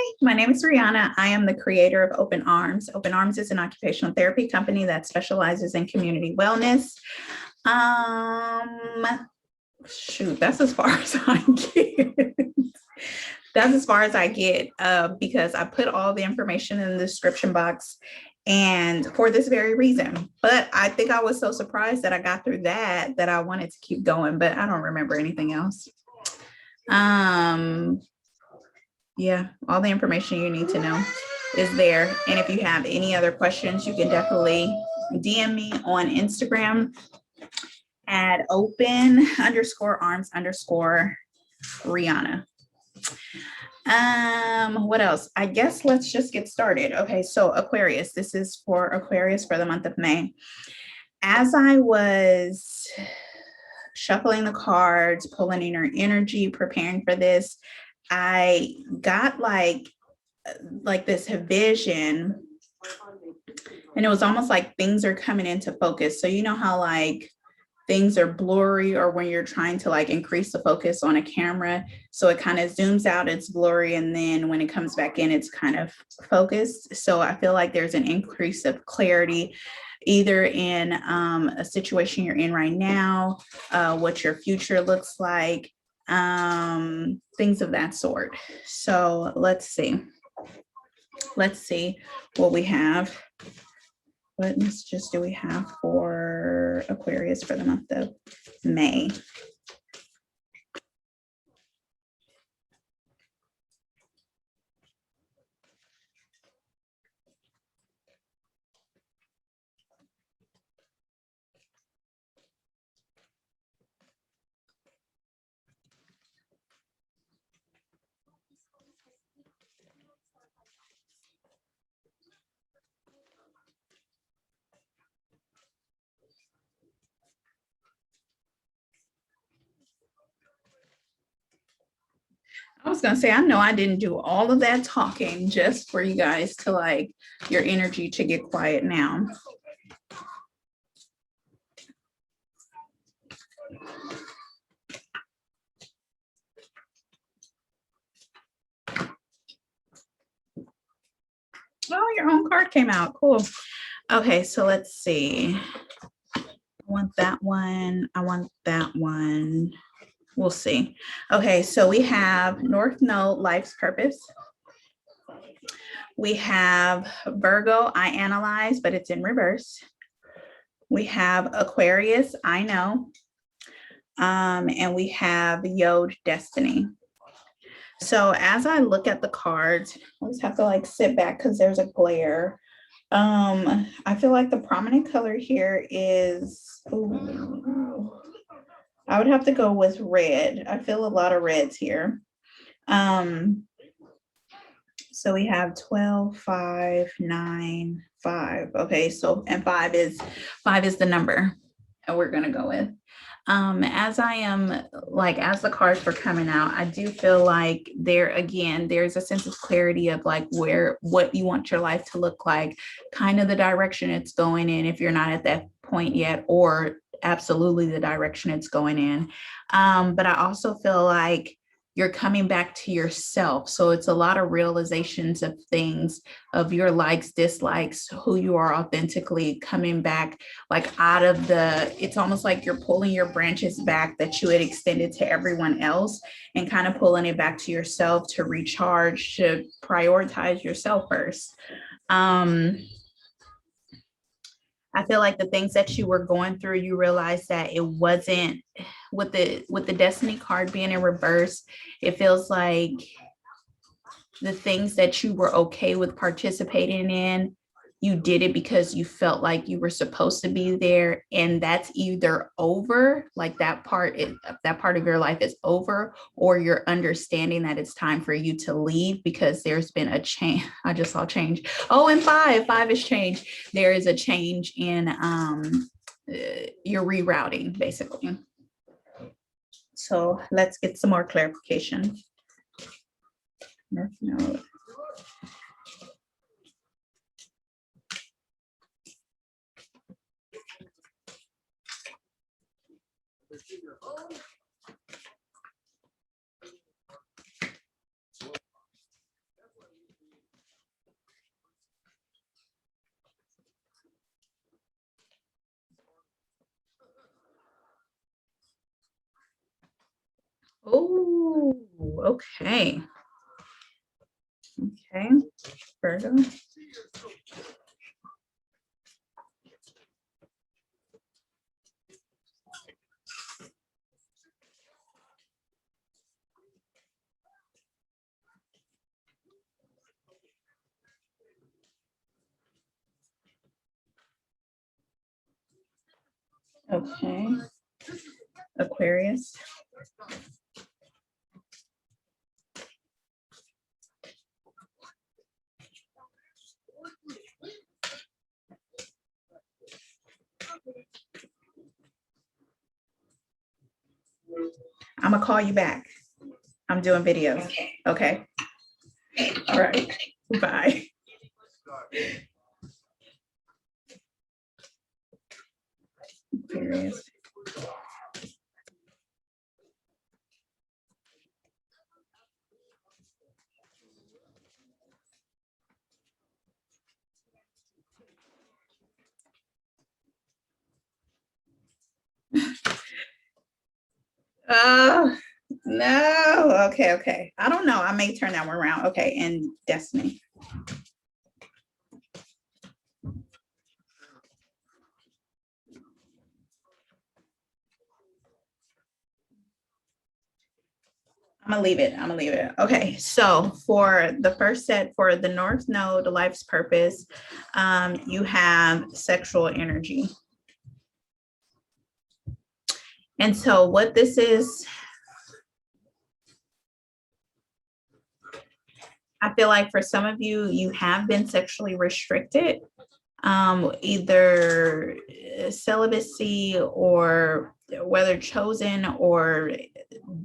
Hi, my name is Reana. I am the creator of Open Arms. Open Arms is an occupational therapy company that specializes in community wellness. Shoot, that's as far as I get. That's as far as I get because I put all the information in the description box and for this very reason. But I think I was so surprised that I got through that I wanted to keep going, but I don't remember anything else. Yeah, all the information you need to know is there. And if you have any other questions, you can definitely DM me on Instagram at open_arms_Reana. What else? I guess let's just get started. Okay, so Aquarius, this is for Aquarius for the month of May. As I was shuffling the cards, pulling in your energy, preparing for this, I got like this vision, and it was almost like things are coming into focus. So you know how like things are blurry, or when you're trying to like increase the focus on a camera, so it kind of zooms out, it's blurry, and then when it comes back in, it's kind of focused. So I feel like there's an increase of clarity either in a situation you're in right now, what your future looks like, things of that sort. So let's see what we have. What messages do we have for Aquarius for the month of May? I was gonna say, I know I didn't do all of that talking just for you guys to like your energy to get quiet now. Oh, your own card came out. Cool. Okay, so let's see. I want that one. I want that one. We'll see. Okay, so we have North Node, life's purpose. We have Virgo, I analyze, but it's in reverse. We have Aquarius, I know. And we have Yod, destiny. So as I look at the cards, I just have to like sit back because there's a glare. I feel like the prominent color here is, ooh, I would have to go with red. I feel a lot of reds here. So we have 12, 5, 9, 5. Okay, so and 5 is the number that we're gonna go with. As I am like, as the cards were coming out, I do feel like there's a sense of clarity of like what you want your life to look like, kind of the direction it's going in if you're not at that point yet, or absolutely the direction it's going in. But I also feel like you're coming back to yourself. So it's a lot of realizations of things, of your likes, dislikes, who you are authentically, coming back like out of it's almost like you're pulling your branches back that you had extended to everyone else and kind of pulling it back to yourself to recharge, to prioritize yourself first. I feel like the things that you were going through, you realized that it wasn't, with the destiny card being in reverse, it feels like the things that you were okay with participating in, you did it because you felt like you were supposed to be there, and that's either over, like that part of your life is over, or you're understanding that it's time for you to leave because there's been a change. I just saw change. Oh, and 5 is change. There is a change in your rerouting, basically. So let's get some more clarification. North Node. okay. Okay, Virgo. Okay, Aquarius. I'm gonna call you back. I'm doing videos. Okay. All right. Bye. Aquarius. Oh, no. Okay, okay. I don't know. I may turn that one around. Okay, and Destiny. I'm gonna leave it. I'm gonna leave it. Okay, so for the first set, for the North Node, life's purpose, you have sexual energy. And so what this is, I feel like for some of you, you have been sexually restricted, either celibacy or whether chosen or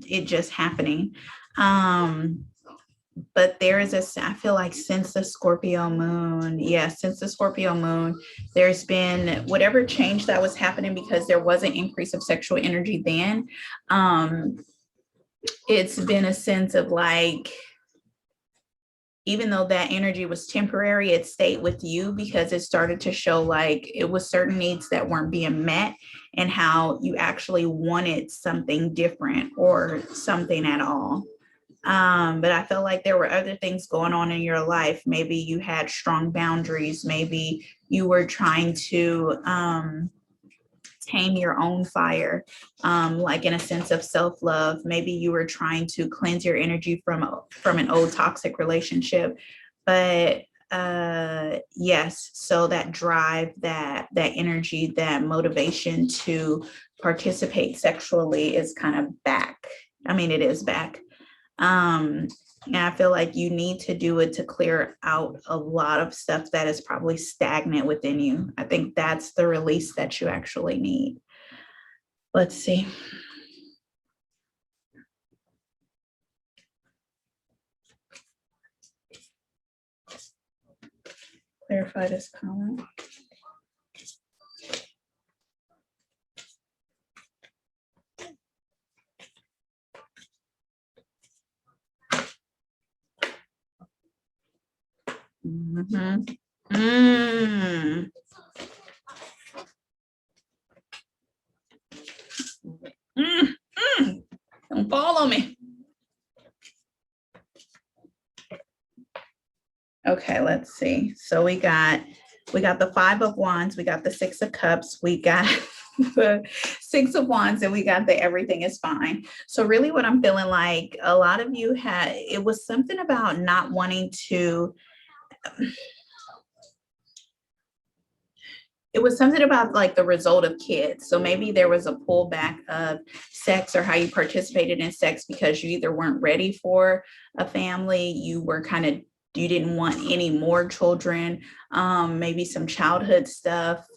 it just happening. But there is I feel like since the Scorpio moon, since the Scorpio moon, there's been whatever change that was happening because there was an increase of sexual energy then. It's been a sense of like, even though that energy was temporary, it stayed with you because it started to show like it was certain needs that weren't being met and how you actually wanted something different or something at all. But I felt like there were other things going on in your life. Maybe you had strong boundaries. Maybe you were trying to tame your own fire, like in a sense of self-love. Maybe you were trying to cleanse your energy from an old toxic relationship. But yes, so that drive, that energy, that motivation to participate sexually is kind of back. I mean, it is back. And I feel like you need to do it to clear out a lot of stuff that is probably stagnant within you. I think that's the release that you actually need. Let's see. Clarify this comment. Mm-hmm. Don't fall on me. Okay, let's see. So we got the 5 of Wands, we got the 6 of Cups, we got the 6 of Wands, and we got the everything is fine. So really what I'm feeling like, a lot of you it was something about not wanting to, it was something about like the result of kids. So maybe there was a pullback of sex or how you participated in sex because you either weren't ready for a family, you didn't want any more children. Maybe some childhood stuff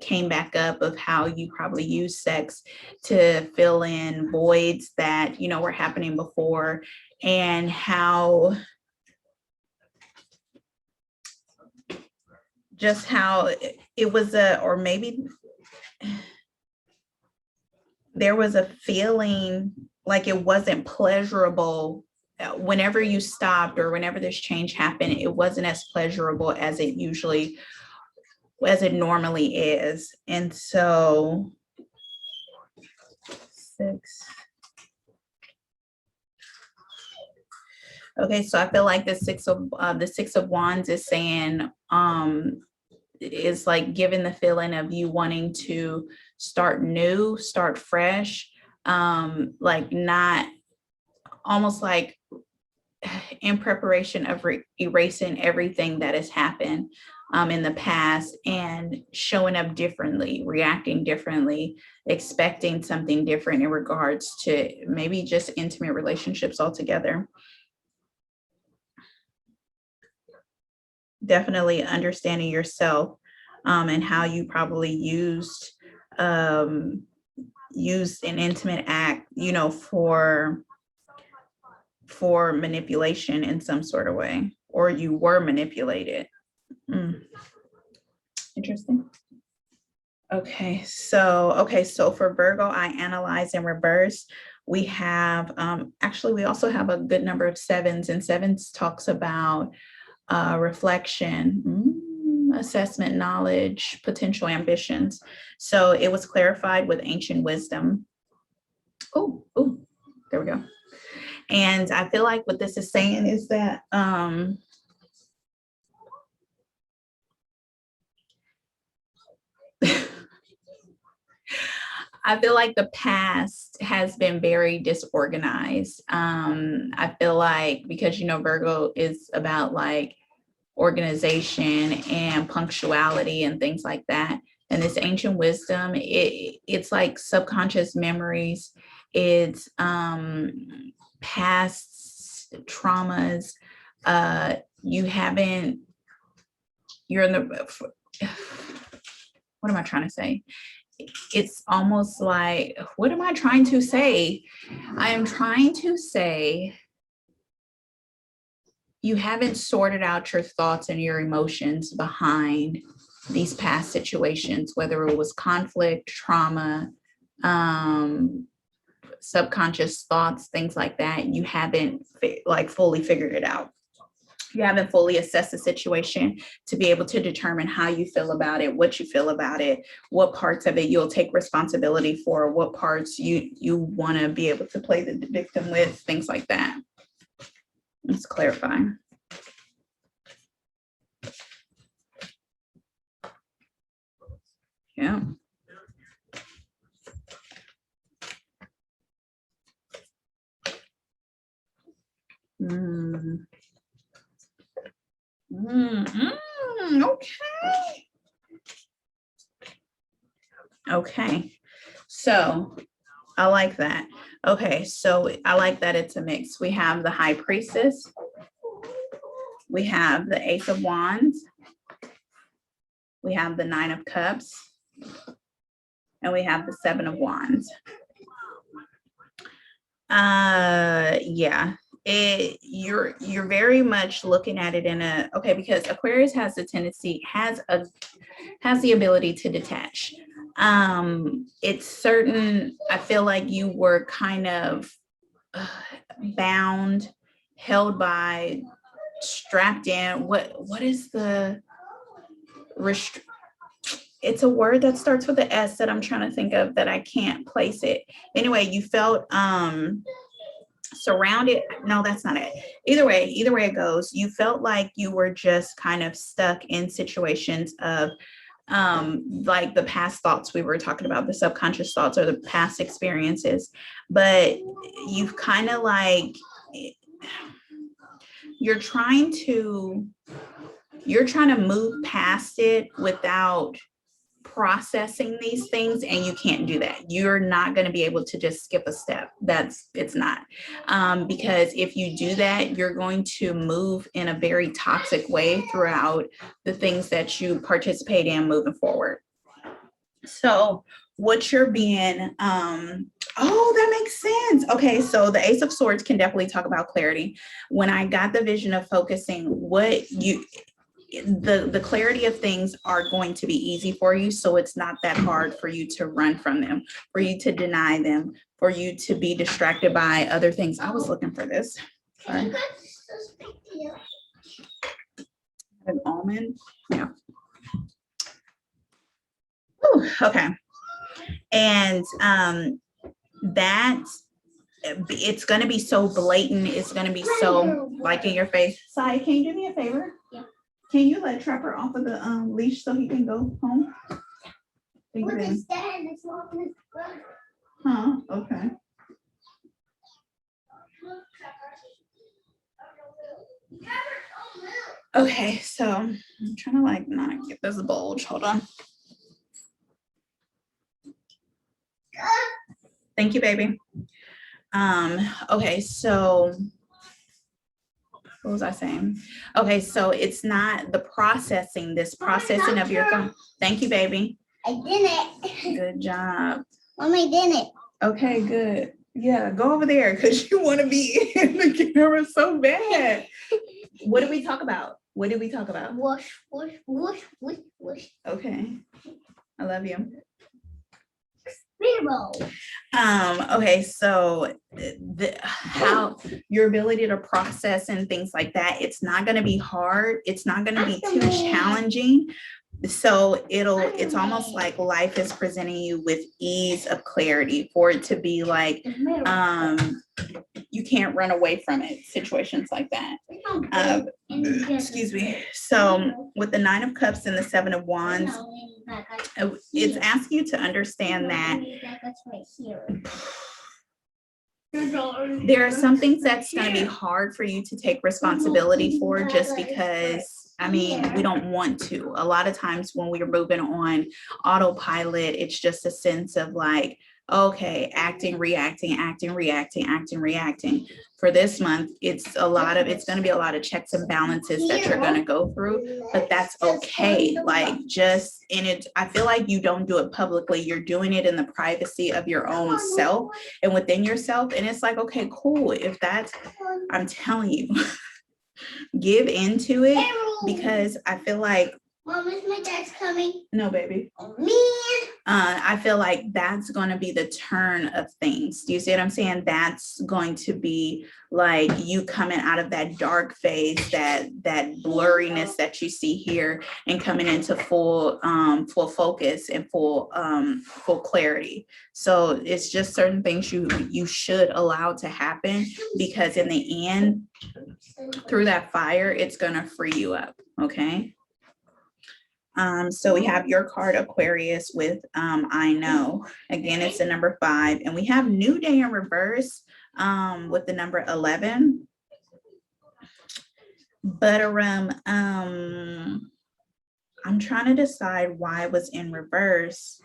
came back up of how you probably used sex to fill in voids that, were happening before, and how it was or maybe there was a feeling like it wasn't pleasurable. Whenever you stopped or whenever this change happened, it wasn't as pleasurable as it normally is. And so 6. Okay, so I feel like the Six of Wands is saying, is like giving the feeling of you wanting to start new, start fresh, like not almost like in preparation of erasing everything that has happened in the past and showing up differently, reacting differently, expecting something different in regards to maybe just intimate relationships altogether. Definitely understanding yourself and how you probably used an intimate act, you know, for manipulation in some sort of way, or you were manipulated. Interesting. Okay, so for Virgo, I analyze in reverse. We have actually we also have a good number of sevens, and sevens talks about reflection, assessment, knowledge, potential ambitions. So it was clarified with ancient wisdom. Oh, there we go. And I feel like what this is saying is that I feel like the past has been very disorganized. I feel like because, you know, Virgo is about like organization and punctuality and things like that. And this ancient wisdom, it's like subconscious memories, it's past traumas. You're in the, what am I trying to say? It's almost like, what am I trying to say? I am trying to say you haven't sorted out your thoughts and your emotions behind these past situations, whether it was conflict, trauma, subconscious thoughts, things like that. You haven't like fully figured it out. You haven't fully assessed the situation to be able to determine how you feel about it, what you feel about it, what parts of it you'll take responsibility for, what parts you want to be able to play the victim with, things like that. Let's clarify. Yeah. Okay. Okay. So I like that. Okay. So I like that it's a mix. We have the High Priestess. We have the Ace of Wands. We have the Nine of Cups. And we have the Seven of Wands. Yeah. You're very much looking at it in a, okay, because Aquarius has the tendency, has the ability to detach. It's certain, I feel like you were kind of bound, held by, strapped in. What is the it's a word that starts with the S that I'm trying to think of that I can't place it. Anyway, you felt surrounded. No, that's not it. Either way it goes, you felt like you were just kind of stuck in situations of like the past thoughts we were talking about, the subconscious thoughts or the past experiences, but you've kind of like, you're trying to move past it without processing these things, and you can't do that. You're not going to be able to just skip a step. It's not, because if you do that, you're going to move in a very toxic way throughout the things that you participate in moving forward. So what you're being, oh, that makes sense. Okay, so the Ace of Swords can definitely talk about clarity. When I got the vision of focusing, the clarity of things are going to be easy for you, so it's not that hard for you to run from them, for you to deny them, for you to be distracted by other things. I was looking for this. Sorry. An almond. Yeah. Ooh, okay. And that it's going to be so blatant. It's going to be so like in your face. Sai, can you do me a favor? Yeah. Can you let Trapper off of the leash so he can go home? Thank Look, you. his dad is walking his brother. Huh? Okay. Okay, so I'm trying to like not get this bulge. Hold on. Thank you, baby. Okay, so what was I saying? Okay, so it's not the processing, this processing of your thumb. Thank you, baby. I did it. Good job. Mommy did it. Okay, good. Yeah, go over there because you want to be in the camera so bad. What did we talk about? What did we talk about? Whoosh, whoosh, whoosh, whoosh, whoosh. Okay. I love you. Rainbow. Okay, so how your ability to process and things like that, it's not going to be hard. It's not going to be too challenging. So it's almost like life is presenting you with ease of clarity for it to be like, you can't run away from it, situations like that. Excuse me. So with the 9 of Cups and the 7 of Wands, it's asking you to understand that there are some things that's going to be hard for you to take responsibility for just because, I mean, we don't want to. A lot of times when we're moving on autopilot, it's just a sense of like, okay, acting, reacting, acting, reacting, acting, reacting. For this month, it's going to be a lot of checks and balances that you're going to go through, but that's okay. Like I feel like you don't do it publicly. You're doing it in the privacy of your own self and within yourself. And it's like, okay, cool. If that's, I'm telling you, give into it because I feel like, Mom, is my dad's coming? No, baby. Oh, man. I feel like that's going to be the turn of things. Do you see what I'm saying? That's going to be like you coming out of that dark phase, that blurriness that you see here, and coming into full focus and full clarity. So it's just certain things you should allow to happen, because in the end, through that fire, it's going to free you up. Okay. So we have your card Aquarius with I know. Again, it's the number 5, and we have New Day in reverse with the number 11. But I'm trying to decide why it was in reverse.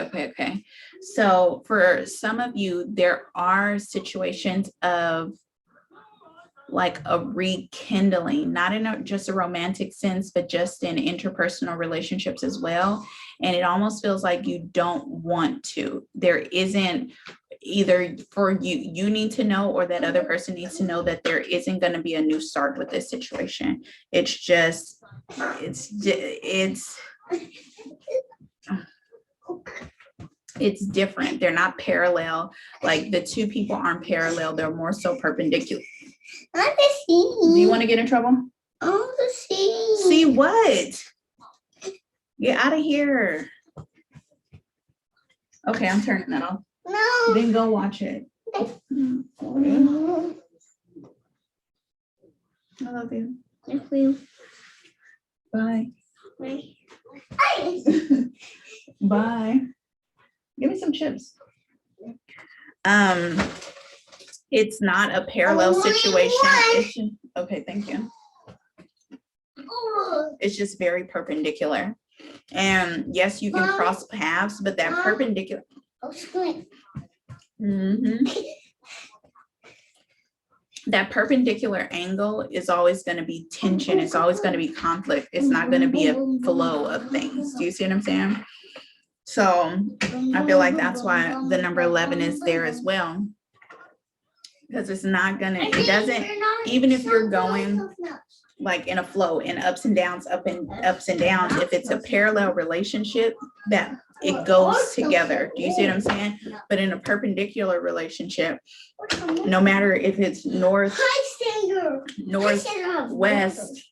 Okay. So for some of you, there are situations of like a rekindling, not in just a romantic sense, but just in interpersonal relationships as well. And it almost feels like you don't want to. There isn't, either for you need to know, or that other person needs to know that there isn't going to be a new start with this situation. It's different. They're not parallel. Like the two people aren't parallel. They're more so perpendicular. Do you want to get in trouble? I want to see. See what? Get out of here. Okay, I'm turning that off. No. Then go watch it. I love you. Thank you. Bye. Bye. Bye. Give me some chips. It's not a parallel situation. Okay, thank you. It's just very perpendicular. And yes, you can cross paths, but that perpendicular. That perpendicular angle is always going to be tension. It's always going to be conflict. It's not going to be a flow of things. Do you see what I'm saying? So I feel like that's why the number 11 is there as well. Because it's not gonna, it doesn't, even if you're going like in a flow and ups and downs, if it's a parallel relationship, that it goes together. Do you see what I'm saying? But in a perpendicular relationship, no matter if it's north, west,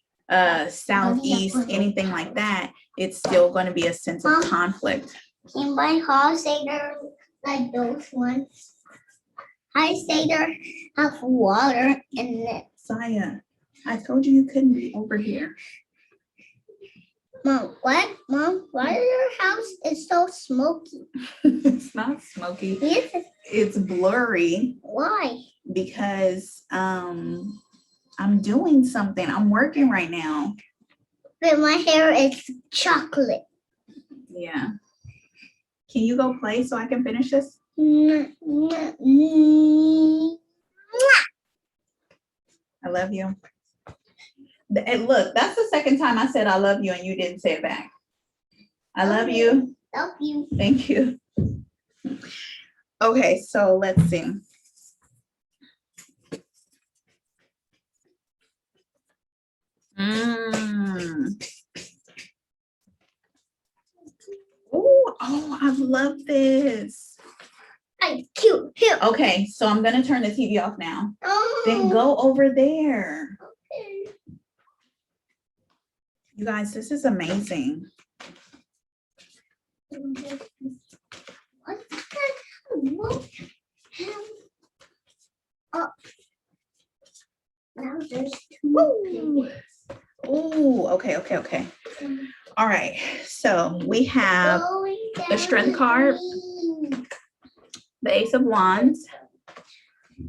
southeast, anything like that, it's still going to be a sense of conflict. Can my house say they're like those ones? I say they have water in it. Saya, I told you couldn't be over here. Mom, what? Mom, why your house is so smoky? It's not smoky. Yes. It's blurry. Why? Because I'm doing something. I'm working right now. But my hair is chocolate. Yeah. Can you go play so I can finish this? I love you. And look, that's the second time I said I love you and you didn't say it back. I love you. Love you. Thank you. Okay, so let's see. Oh, I love this. Cute. Okay, so I'm gonna turn the TV off now. Oh. Then go over there. Okay. You guys, this is amazing. What's that? Oh. Now there's two. Oh, okay. All right, so we have the Strength card, the Ace of Wands,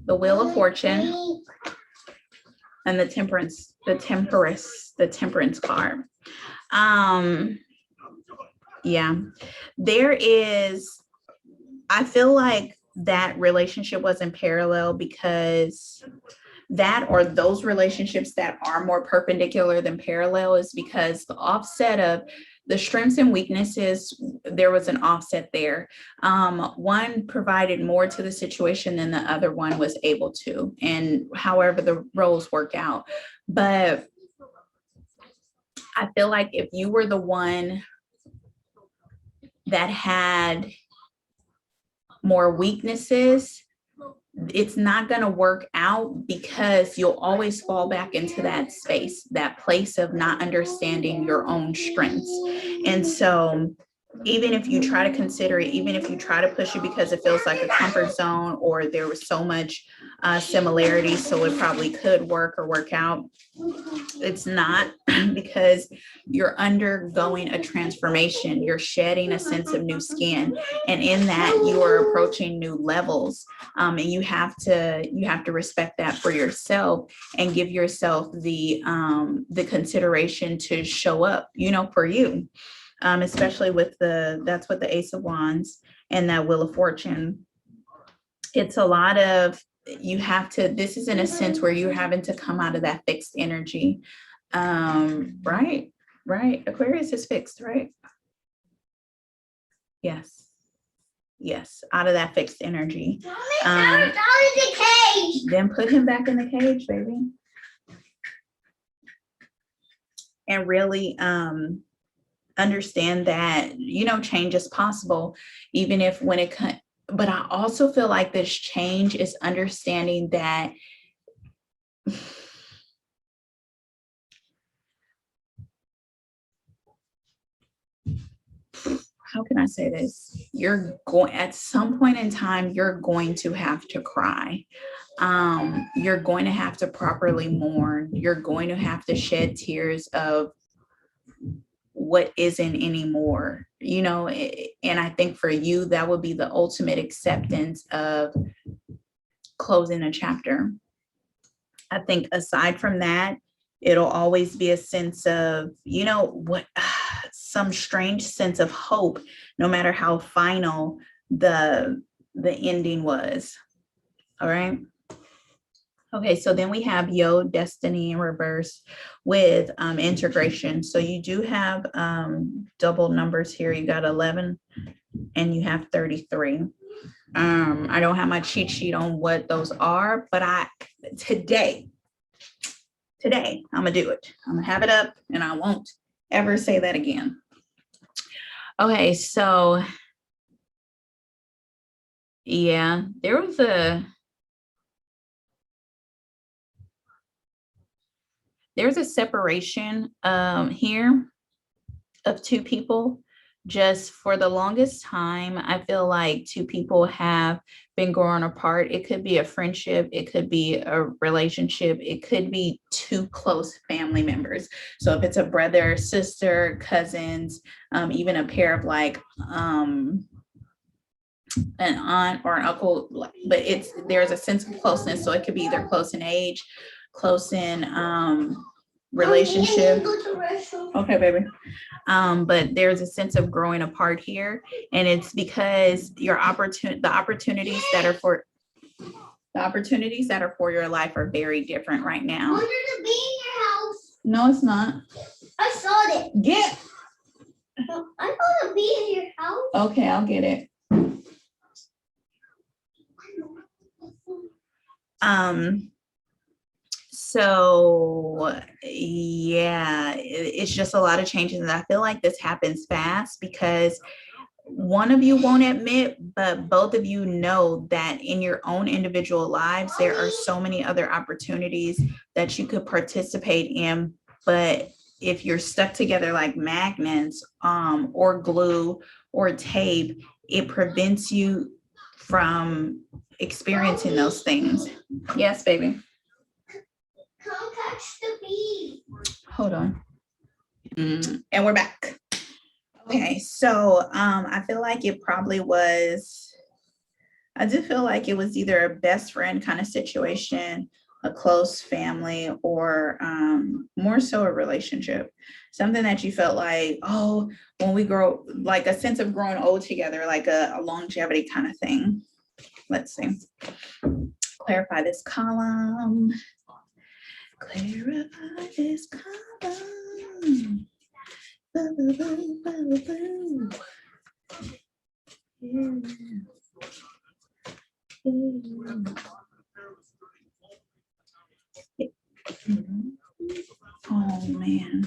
the Wheel of Fortune, and the Temperance card. Yeah, there is, I feel like that relationship was in parallel because that, or those relationships that are more perpendicular than parallel, is because the offset of the strengths and weaknesses, there was an offset there. One provided more to the situation than the other one was able to, and however the roles work out. But I feel like if you were the one that had more weaknesses, it's not going to work out because you'll always fall back into that space, that place of not understanding your own strengths. And so even if you try to consider it, even if you try to push it because it feels like a comfort zone, or there was so much similarity, so it probably could work or work out, it's not, because you're undergoing a transformation. You're shedding a sense of new skin, and in that you are approaching new levels, and you have to respect that for yourself and give yourself the consideration to show up, for you. Especially with that's what the Ace of Wands and that Wheel of Fortune. It's a lot of, this is in a sense where you're having to come out of that fixed energy. Right. Aquarius is fixed, right? Yes, out of that fixed energy. Then put him back in the cage, baby. And really, understand that, change is possible, even if when it comes. But I also feel like this change is understanding that how can I say this? You're going, at some point in time, you're going to have to cry. You're going to have to properly mourn. You're going to have to shed tears of what isn't anymore, and I think for you, that would be the ultimate acceptance of closing a chapter. I think aside from that, it'll always be a sense of, some strange sense of hope, no matter how final the ending was. All right. Okay, so then we have Destiny in reverse with integration. So you do have double numbers here. You got 11 and you have 33. I don't have my cheat sheet on what those are, but today, I'm gonna do it. I'm gonna have it up and I won't ever say that again. Okay, so yeah, there there's a separation here of two people. Just for the longest time, I feel like two people have been growing apart. It could be a friendship, it could be a relationship, it could be two close family members. So if it's a brother, sister, cousins, even a pair of like an aunt or an uncle, but there's a sense of closeness. So it could be either close in age, close in relationship. Okay, baby. But there's a sense of growing apart here, and it's because the opportunities that are for your life are very different right now. There's a bee in your house. No, it's not. I saw it. Get. I saw a bee in your house. Okay, I'll get it. So yeah, it's just a lot of changes, and I feel like this happens fast because one of you won't admit, but both of you know that in your own individual lives, there are so many other opportunities that you could participate in. But if you're stuck together like magnets, or glue or tape, it prevents you from experiencing those things. Yes, baby. Come catch the bee. Hold on. And we're back. Okay, so I feel like it probably was, I did feel like it was either a best friend kind of situation, a close family, or more so a relationship. Something that you felt like, oh, when we grow, like a sense of growing old together, like a longevity kind of thing. Let's see. Clarify this column. Clarify this column. Boo, boo, boo, boo, boo. Yeah. Oh man.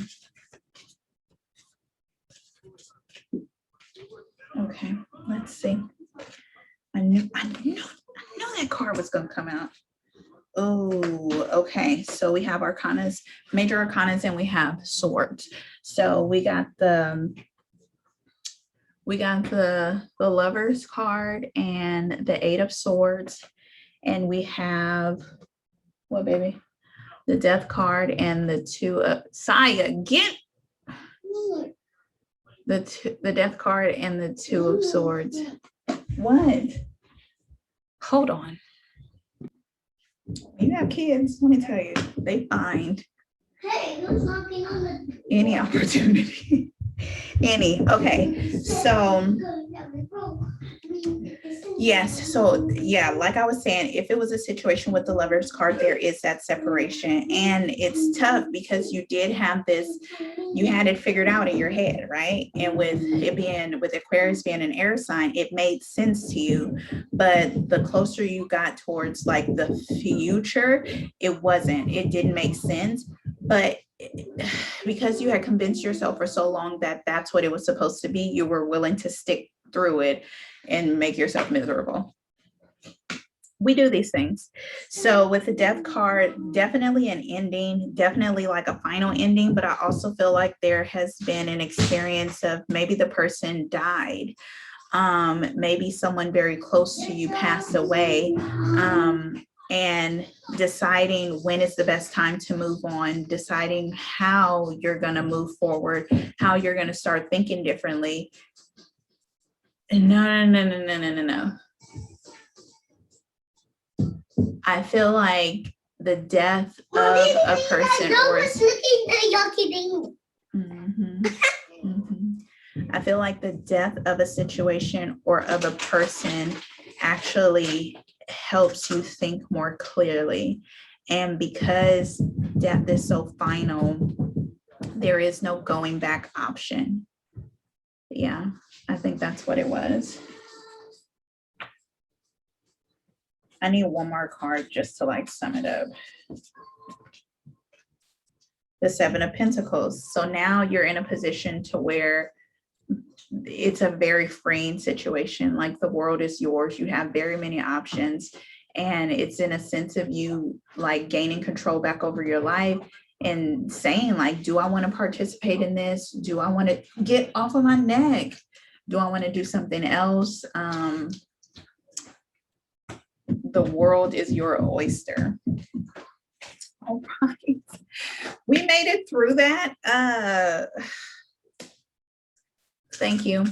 Okay, let's see. I knew that card was gonna come out. Oh, okay. So we have arcanas, major arcanas, and we have swords. So we got the Lover's card and the Eight of Swords, and we have what, baby? The Death card and the Two of Saya. Get the Death card and the Two of Swords. What? Hold on. You have kids, let me tell you, they find any opportunity. Okay, so yes, so yeah, like I was saying, if it was a situation with the Lover's card, there is that separation, and it's tough because you did have this, you had it figured out in your head, right? And with Aquarius being an air sign, it made sense to you, but the closer you got towards like the future, it didn't make sense. But because you had convinced yourself for so long that that's what it was supposed to be, you were willing to stick through it and make yourself miserable. We do these things. So with the Death card, definitely an ending, definitely like a final ending, but I also feel like there has been an experience of maybe the person died. Maybe someone very close to you passed away. And deciding when is the best time to move on, deciding how you're going to move forward, how you're going to start thinking differently. No. I feel like the death of a person I feel like the death of a situation or of a person actually helps you think more clearly. And because death is so final, there is no going back option. Yeah, I think that's what it was. I need one more card just to like sum it up. The Seven of Pentacles. So now you're in a position to where it's a very freeing situation. Like the world is yours. You have very many options, and it's in a sense of you like gaining control back over your life and saying like, do I want to participate in this? Do I want to get off of my neck? Do I want to do something else? The world is your oyster. All right. We made it through that. Thank you.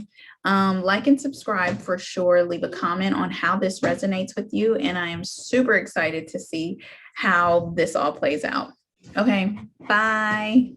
Like and subscribe for sure. Leave a comment on how this resonates with you. And I am super excited to see how this all plays out. Okay, bye.